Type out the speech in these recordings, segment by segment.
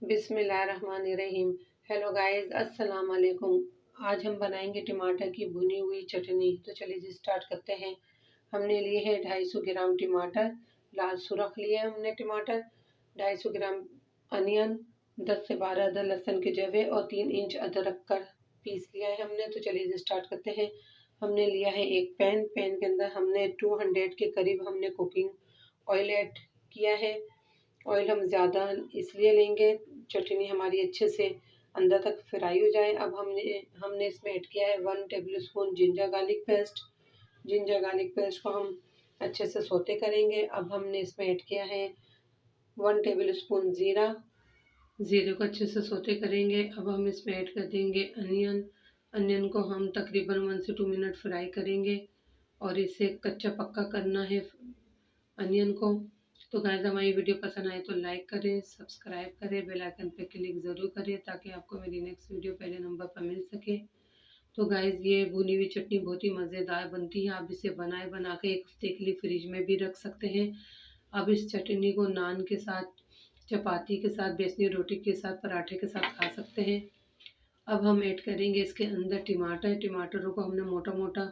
बिस्मिल्लाहिर्रहमानिर्रहीम। Hello guys, अस्सलाम वालेकुम। आज हम बनाएंगे टमाटर की भुनी हुई चटनी। तो चलिए जी स्टार्ट करते हैं। हमने लिए हैं 250 ग्राम टमाटर, लाल सुरख लिए हमने टमाटर, 250 ग्राम अनियन, 10 से 12 अदर लहसुन के जवे और 3 इंच अदरक का पीस लिया है हमने। तो चलिए जी स्टार्ट करते हैं। हमने लिया है एक पैन के अंदर हमने 200 के करीब हमने कुकिंग ऑयल ऐड किया है। ऑयल हम ज़्यादा इसलिए लेंगे, चटनी हमारी अच्छे से अंदर तक फ्राई हो जाए। अब हमने इसमें ऐड किया है 1 table spoon ginger garlic paste. Ginger garlic paste को हम अच्छे से सोते करेंगे। अब हमने इसमें ऐड किया है 1 टेबल स्पून ज़ीरा। ज़ीरे को अच्छे से सोते करेंगे। अब हम इसमें ऐड कर देंगे अनियन को हम तकरीबन 1 से 2 मिनट फ्राई करेंगे और इसे कच्चा पक्का करना है अनियन को। तो गाइस, हमारी वीडियो पसंद आए तो लाइक करें, सब्सक्राइब करें, बेल आइकन पे क्लिक ज़रूर करें ताकि आपको मेरी नेक्स्ट वीडियो पहले नंबर पर मिल सके। तो गाइस, ये भुनी हुई चटनी बहुत ही मज़ेदार बनती है। आप इसे बना के 1 हफ्ते के लिए फ्रिज में भी रख सकते हैं। अब इस चटनी को नान के साथ, चपाती के साथ, बेसनी रोटी के साथ, पराठे के साथ खा सकते हैं। अब हम ऐड करेंगे इसके अंदर टमाटरों को हमने मोटा मोटा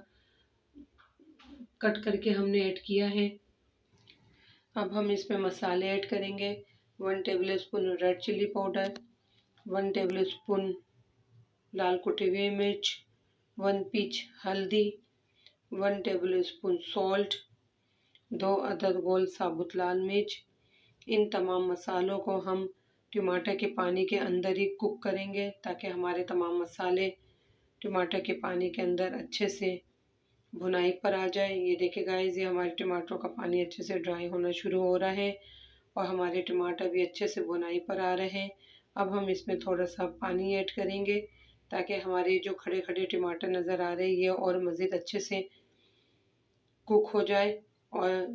कट करके हमने ऐड किया है। अब हम इसमें मसाले ऐड करेंगे। 1 tablespoon red chili powder, 1 tablespoon लाल कुटी हुई मिर्च, 1 पिंच हल्दी, 1 टेबल स्पून सॉल्ट, 2 अदद गोल साबुत लाल मिर्च। इन तमाम मसालों को हम टमाटर के पानी के अंदर ही कुक करेंगे ताकि हमारे तमाम मसाले टमाटर के पानी के अंदर अच्छे से भुनाई पर आ जाए। ये देखिए गाइस, ये हमारे टमाटरों का पानी अच्छे से ड्राई होना शुरू हो रहा है और हमारे टमाटर भी अच्छे से भुनाई पर आ रहे हैं। अब हम इसमें थोड़ा सा पानी ऐड करेंगे ताकि हमारे जो खड़े खड़े टमाटर नज़र आ रहे हैं ये और मज़ीद अच्छे से कुक हो जाए और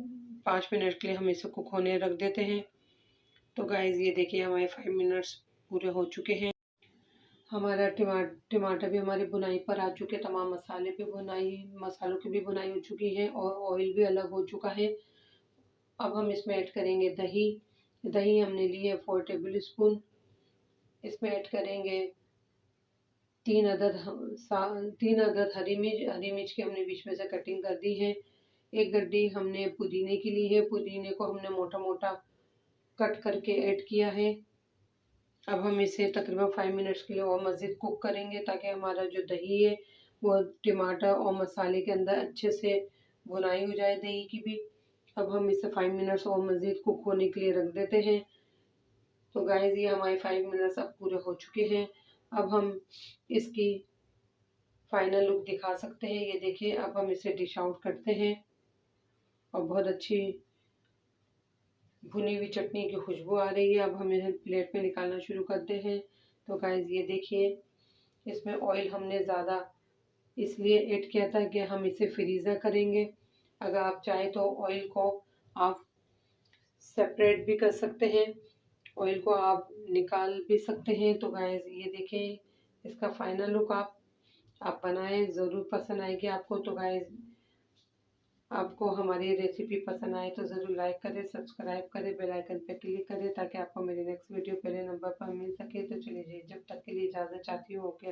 5 मिनट के लिए हम इसे कुक होने रख देते हैं। तो गाइस, ये देखिए हमारे 5 मिनट्स पूरे हो चुके हैं। हमारा टमाटर भी हमारी बुनाई पर आ चुके, तमाम मसालों की भी बुनाई हो चुकी है और ऑयल भी अलग हो चुका है। अब हम इसमें ऐड करेंगे दही। दही हमने ली है 4 टेबल स्पून। इसमें ऐड करेंगे 3 अदद हरी मिर्च की हमने बीच में से कटिंग कर दी है। एक गड्डी हमने पुदीने की ली है। पुदीने को हमने मोटा मोटा कट करके ऐड किया है। अब हम इसे तकरीबन 5 मिनट्स के लिए और मज़ीद कुक करेंगे ताकि हमारा जो दही है वो टमाटर और मसाले के अंदर अच्छे से भुनाई हो जाए दही की भी। अब हम इसे 5 मिनट्स और मज़ीद कुक होने के लिए रख देते हैं। तो गाइस, ये हमारे 5 मिनट्स अब पूरे हो चुके हैं। अब हम इसकी फाइनल लुक दिखा सकते हैं। ये देखिए, अब हम इसे डिश आउट करते हैं और बहुत अच्छी भुनी हुई चटनी की खुशबू आ रही है। अब हम इन्हें प्लेट में निकालना शुरू करते हैं। तो गाइस, ये देखिए, इसमें ऑयल हमने ज़्यादा इसलिए ऐड किया था कि हम इसे फ्रीज़र करेंगे। अगर आप चाहें तो ऑयल को आप सेपरेट भी कर सकते हैं, ऑयल को आप निकाल भी सकते हैं। तो गाइस, ये देखें, इसका फाइनल लुक आप बनाएं, ज़रूर पसंद आएगी आपको। तो गाइस, आपको हमारी रेसिपी पसंद आए तो ज़रूर लाइक करें, सब्सक्राइब करें, बेल आइकन पर क्लिक करें ताकि आपको मेरी नेक्स्ट वीडियो पहले नंबर पर मिल सके। तो चलिए, जब तक के लिए इजाज़त चाहती हूँ। ओके।